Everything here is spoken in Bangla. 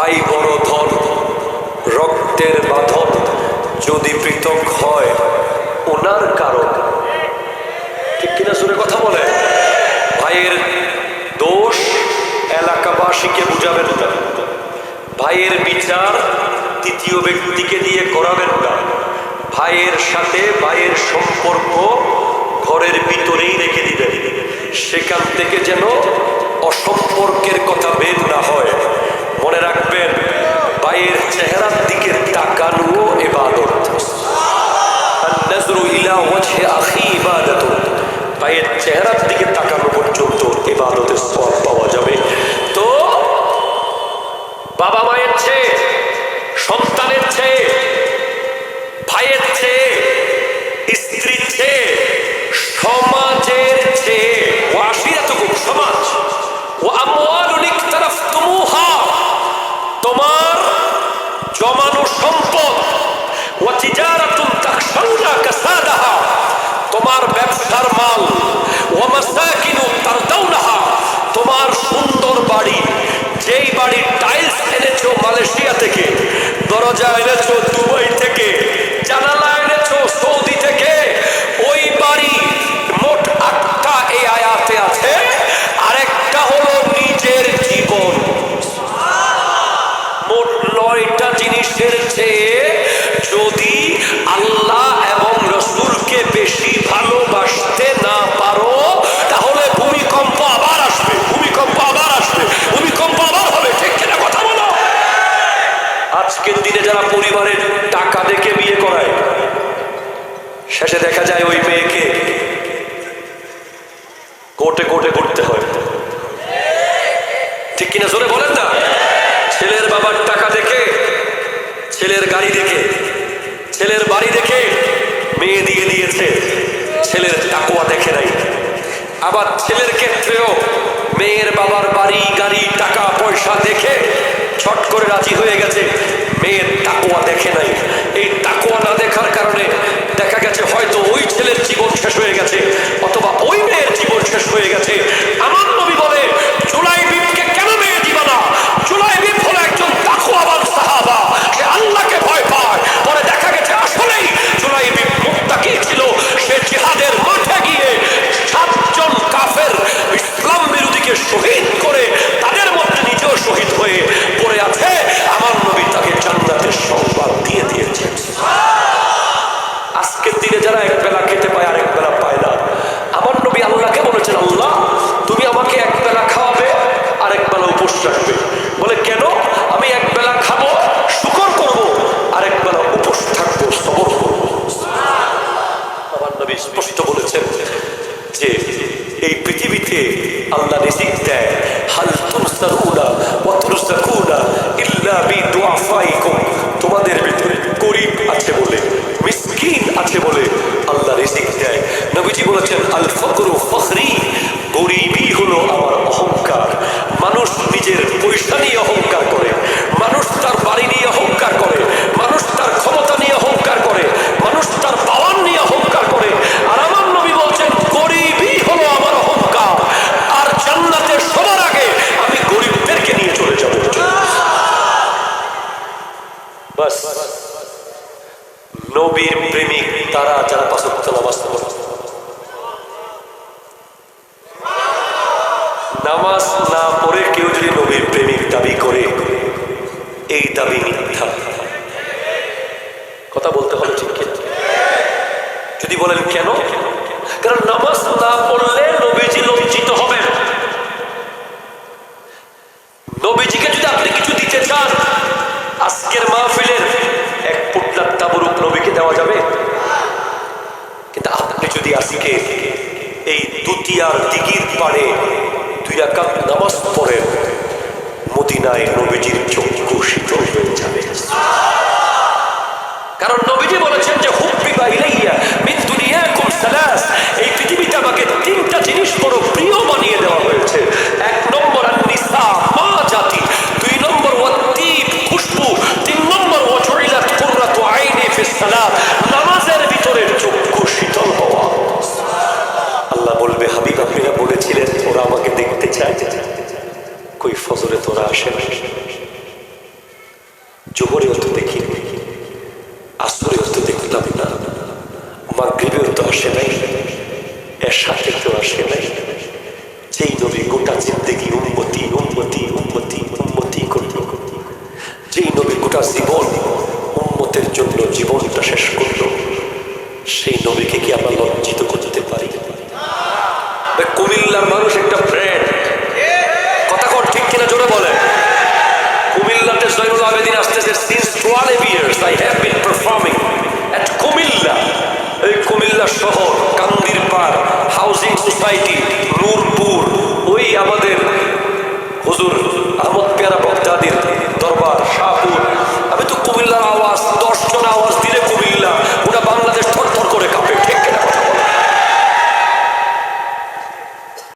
ভাই বড় ধন, রক্তের বাঁধন যদি পৃথক হয় ওনার কারণ। ঠিক কিনা সুরে কথা বলে? ভাইয়ের দোষ এলাকাবাসীকে বুঝাবেন না, ভাইয়ের বিচার তৃতীয় ব্যক্তিকে দিয়ে করাবেন না, ভাইয়ের সাথে ভাইয়ের সম্পর্ক ঘরের ভিতরেই রেখে দিবেন, সেখান থেকে যেন অসম্পর্কের কথা বের না হয়। মনে রাখবেন, ভাইয়ের চেহারার দিকে তাকানো ইবাদত। আন-নাজরু ইলা ওয়াজহি আখি ইবাদত। ভাইয়ের চেহারার দিকে তাকানো পর্যন্ত ইবাদতের সওয়াব পাওয়া যাবে। তো বাবা মায়ের চেয়ে, সন্তানের চেয়ে, ভাইয়ের চেয়ে, স্ত্রীর চেয়ে, সমাজের চেয়ে, ওয়াশিরাতুকুম সমাজ, ওয়া আমওয়ালুন ইকতারাফতুমুহা তোমার জমানো সম্পদ, ওয়া তিজারাতুন তাখশাউনা কাসাদাহা তোমার ব্যবসার মাল, ওয়া মাসাকিনু তারদাউনাহা তোমার সুন্দর বাড়ি, যেই বাড়ির টাইলস এনেছো মালয়েশিয়া থেকে, দরজা এনেছো দুবাই থেকে, জানালা এনেছো সৌদি থেকে, ওই বাড়ি মোট ৮টা এই আয়াতে আছে। আরেকটা হলো নিজের জীবন। মোট ৯টা জিনিসের চেয়ে যদি আল্লাহ এবং রসুলকে বেশি ভালোবাসতে না পারো, তাহলে ভূমিকম্প আবার আসবে, ভূমিকম্প আবার আসবে, ভূমিকম্প আবার হবে। ঠিক কিনা কথা বলো? আজকের দিনে যারা পরিবারের টাকা দেখে বিয়ে করায়, শেষে দেখা যায় ওই মেয়েকে কোর্টে কোর্টে করতে হয়। ঠিক কিনা জোরে বলেন না? ছেলের বাবার টাকা দেখে, ছেলের গাড়ি দেখে, ছেলের বাড়ি দেখে মেয়ে দিয়ে দিয়েছে, ছেলের তাকওয়া দেখে নাই। আবার ছেলের ক্ষেত্রেও মেয়ের বাবার বাড়ি গাড়ি টাকা পয়সা দেখে ছট করে রাজি হয়ে গেছে, মেয়ের তাকওয়া দেখে নাই। এই তাকওয়া না দেখার কারণে দেখা গেছে হয়তো ওই ছেলের জীবন শেষ হয়ে গেছে, অথবা ওই মেয়ের জীবন শেষ হয়ে গেছে। আমার নবী বলে, জুলাইবিবকে কেন মেয়ে দিবা না? জুলাইবিব হলো একজন তাকওয়াবান সাহাবা, সে আল্লাহকে ভয় পায়। পরে দেখা গেছে আসলেই জুলাইবিব মুত্তাকি ছিল। সে জিহাদের মাঠে গিয়ে 7 জন কাফের ইসলাম বিরোধীকে শহীদ করে তাদের মধ্যে নিজেও শহীদ হয়ে পড়ে আছে। আমার নবী তাকে জান্নাতের সংবাদ দিয়ে দিয়েছেন। আজকের দিনে যারা এক বেলা খেতে পায় আর এক বেলা পায় না, আমার নবী আল্লাহকে বলেছেন, আল্লাহ তুমি আমাকে এক বেলা খাওয়াবে আর এক বেলা উপোস রাখবে। বলে কেন? আমি এক বেলা খাবো, শুকর করব, আর এক বেলা উপোস থাকবো, সবর করবো। আমার নবী স্পষ্ট বলেছেন যে এই পৃথিবীতে আল্লাহ রিজিক দেয়, হাল তুনসারুনা ওয়া তুরযাকুনা ইল্লা বিদুআফাইকুম। তোমাদের ভিতরে গরীব আছে বলে, মিসকিন আছে বলে আল্লাহ রিজিক দেয়। নবীজি বলেছেন, আল ফকরু ফখরি, গরিবই হলো আমার অহংকার। মানুষ নিজের পয়সা নিয়ে অহংকার করে, মানুষ তার বাড়ি নিয়ে অহংকার করে, মানুষ তার ক্ষমতা নিয়ে অহংকার করে, মানুষ তার পাওয়ার নিয়ে অহংকার করে। আর আমার নবী বলছেন, গরিবই হলো আমার অহংকার। আর জান্নাতে সবার আগে আমি গরিবদেরকে নিয়ে চলে যাব। বাস, নবীর প্রেমিক তারা যারা 5 ওয়াক্ত নামাজ পড়ে। নামাজ না পড়ে কেউ যদি নবীর প্রেমিক দাবি করে, এই দাবি মিথ্যা। কথা বলতে হবে ঠিক কি? যদি বলেন কেন? কারণ নামাজ না পড়লে নবীজি লজ্জিত হবেন। নবীজিকে যদি আপনি কিছু দিতে চান, আজকের মাহফিলের এক পুটলার তাবরুক নবীকে দেওয়া যাবে? কিন্তু আপনি যদি আজকে এই দুতিয়ার দিঘির পাড়ে 2 রাকাত নামাজ পড়েন, মদিনায় নবীজির চক্ষু শীতল হয়ে যাবে। কারণ নবীজি বলেছেন যে হুব্বিবা ইলাইয়া মিন দুনিয়াকুম সালাস, এই পৃথিবীতে আমাকে 3টা জিনিস বড় প্রিয় বানিয়ে দেওয়া হয়েছে। 1 নম্বর আন-নিসা, মা জাতি। 2 নম্বর ওয়াত-তিব, খুশবু। 3 নম্বর ওয়াজুইলাত কুররাতু আইনি ফিস সালাত, নামাজের ভিতরে চক্ষু শীতল হওয়া। আল্লাহ বলবে, হাবিব আপনি বলেছিলেন ওরা আমাকে দেখতে চায়, কই ফজরে তোরা আসে না? গোটা জীবন উম্মতের জন্য জীবনটা শেষ করলো, সেই নবীকে কি আমরা লজ্জিত করতে পারি? কুমিল্লার মানুষ একটা ব্র্যান্ড, কথা কোন ঠিক কিনা জোরে বলে। কুমিল্লাতে জয়নুল আবেদিন আসতেছে since 12 years I have been performing at Comilla. এই কুমিল্লা শহর, কান্দির পাড়, হাউজিং সোসাইটি, নূরপুর,